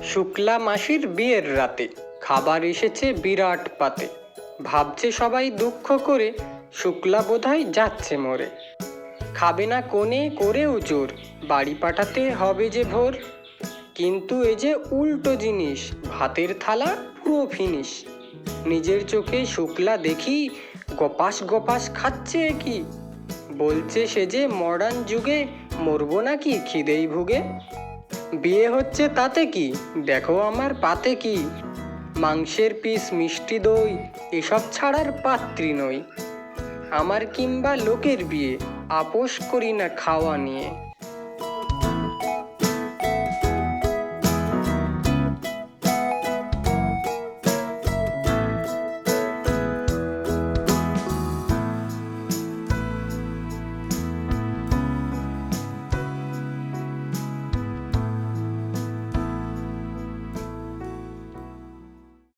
শুক্লা মাসির বিয়ের রাতে খাবার এসেছে বিরাট পাতে। ভাবছে সবাই দুঃখ করে, শুক্লা বোধহয় যাচ্ছে মরে। খাবে না কোণে করেও জোর, বাড়ি পাঠাতে হবে যে ভোর। কিন্তু এ যে উল্টো জিনিস, ভাতের থালা পুরো ফিনিশ। নিজের চোখে শুক্লা দেখি গপাস গপাস খাচ্ছে কি। বলছে সে যে মডার্ন যুগে মরবো নাকি খিদেই ভুগে। বিয়ে হচ্ছে তাতে কি, দেখো আমার পাতে কি। মাংসের পিস মিষ্টি দই এসব ছাড়ার পাত্রী নই। আমার কিংবা লোকের বিয়ে, আপোষ করি না খাওয়া নিয়ে।